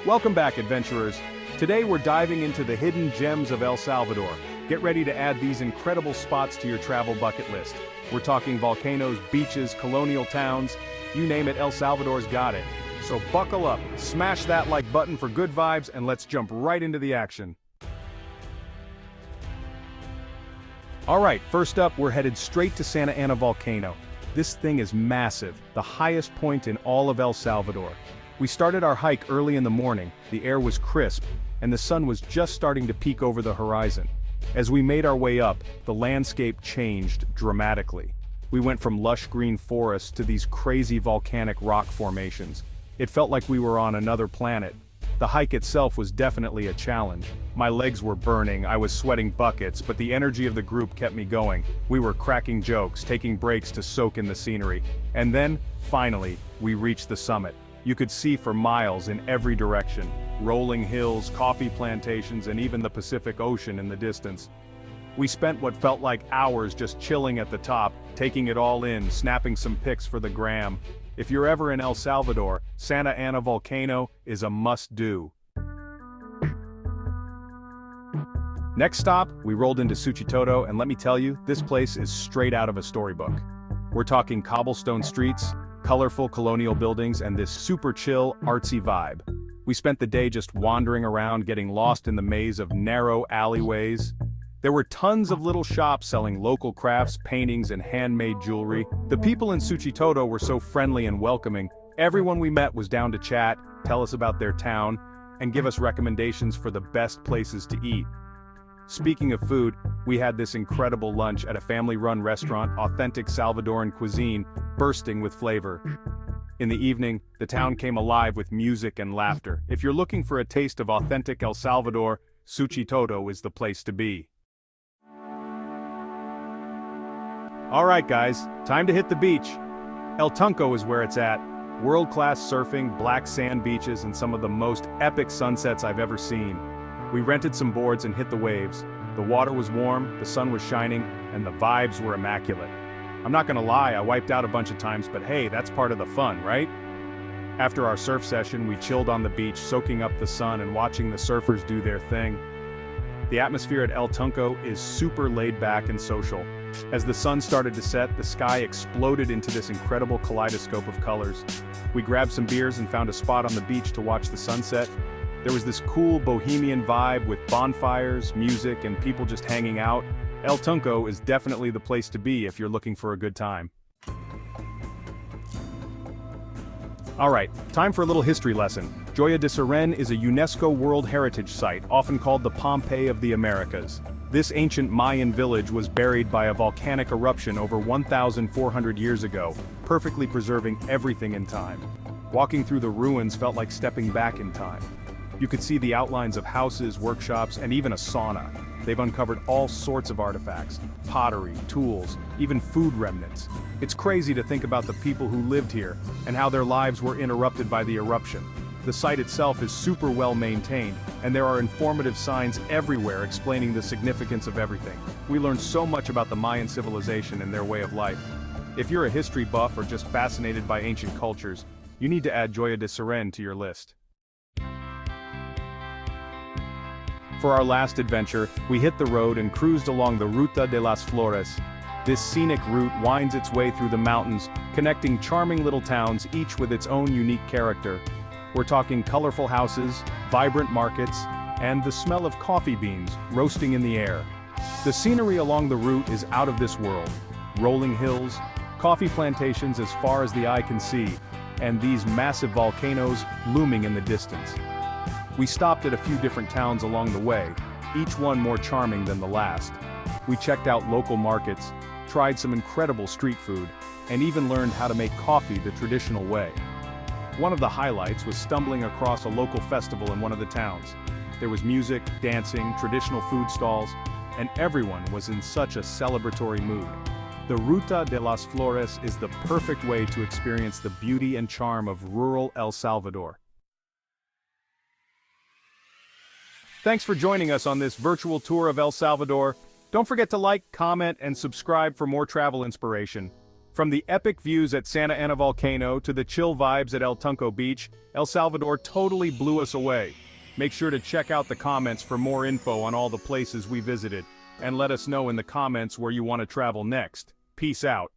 Welcome back, adventurers. Today we're diving into the hidden gems of El Salvador. Get ready to add these incredible spots to your travel bucket list. We're talking volcanoes, beaches, colonial towns, you name it, El Salvador's got it. So buckle up, smash that like button for good vibes, and let's jump right into the action. Alright, first up, we're headed straight to Santa Ana Volcano. This thing is massive, the highest point in all of El Salvador. We started our hike early in the morning, the air was crisp, and the sun was just starting to peek over the horizon. As we made our way up, the landscape changed dramatically. We went from lush green forests to these crazy volcanic rock formations. It felt like we were on another planet. The hike itself was definitely a challenge. My legs were burning, I was sweating buckets, but the energy of the group kept me going. We were cracking jokes, taking breaks to soak in the scenery. And then, finally, we reached the summit. You could see for miles in every direction. Rolling hills, coffee plantations, and even the Pacific Ocean in the distance. We spent what felt like hours just chilling at the top, taking it all in, snapping some pics for the gram. If you're ever in El Salvador, Santa Ana Volcano is a must-do. Next stop, we rolled into Suchitoto, and let me tell you, this place is straight out of a storybook. We're talking cobblestone streets, colorful colonial buildings, and this super chill, artsy vibe. We spent the day just wandering around, getting lost in the maze of narrow alleyways. There were tons of little shops selling local crafts, paintings, and handmade jewelry. The people in Suchitoto were so friendly and welcoming. Everyone we met was down to chat, tell us about their town, and give us recommendations for the best places to eat. Speaking of food, we had this incredible lunch at a family-run restaurant, authentic Salvadoran cuisine, bursting with flavor. In the evening, the town came alive with music and laughter. If you're looking for a taste of authentic El Salvador, Suchitoto is the place to be. Alright guys, time to hit the beach. El Tunco is where it's at. World-class surfing, black sand beaches, and some of the most epic sunsets I've ever seen. We rented some boards and hit the waves. The water was warm, the sun was shining, and the vibes were immaculate. I'm not gonna lie, I wiped out a bunch of times, but hey, that's part of the fun, right? After our surf session, we chilled on the beach, soaking up the sun and watching the surfers do their thing. The atmosphere at El Tunco is super laid back and social. As the sun started to set, the sky exploded into this incredible kaleidoscope of colors. We grabbed some beers and found a spot on the beach to watch the sunset. There was this cool bohemian vibe with bonfires, music, and people just hanging out. El Tunco is definitely the place to be if you're looking for a good time. Alright, time for a little history lesson. Joya de Siren is a UNESCO World Heritage Site, often called the Pompeii of the Americas. This ancient Mayan village was buried by a volcanic eruption over 1,400 years ago, perfectly preserving everything in time. Walking through the ruins felt like stepping back in time. You could see the outlines of houses, workshops, and even a sauna. They've uncovered all sorts of artifacts, pottery, tools, even food remnants. It's crazy to think about the people who lived here, and how their lives were interrupted by the eruption. The site itself is super well maintained, and there are informative signs everywhere explaining the significance of everything. We learned so much about the Mayan civilization and their way of life. If you're a history buff or just fascinated by ancient cultures, you need to add Joya de Siren to your list. For our last adventure, we hit the road and cruised along the Ruta de las Flores. This scenic route winds its way through the mountains, connecting charming little towns, each with its own unique character. We're talking colorful houses, vibrant markets, and the smell of coffee beans roasting in the air. The scenery along the route is out of this world. Rolling hills, coffee plantations as far as the eye can see, and these massive volcanoes looming in the distance. We stopped at a few different towns along the way, each one more charming than the last. We checked out local markets, tried some incredible street food, and even learned how to make coffee the traditional way. One of the highlights was stumbling across a local festival in one of the towns. There was music, dancing, traditional food stalls, and everyone was in such a celebratory mood. The Ruta de las Flores is the perfect way to experience the beauty and charm of rural El Salvador. Thanks for joining us on this virtual tour of El Salvador. Don't forget to like, comment, and subscribe for more travel inspiration. From the epic views at Santa Ana Volcano to the chill vibes at El Tunco Beach, El Salvador totally blew us away. Make sure to check out the comments for more info on all the places we visited, and let us know in the comments where you want to travel next. Peace out.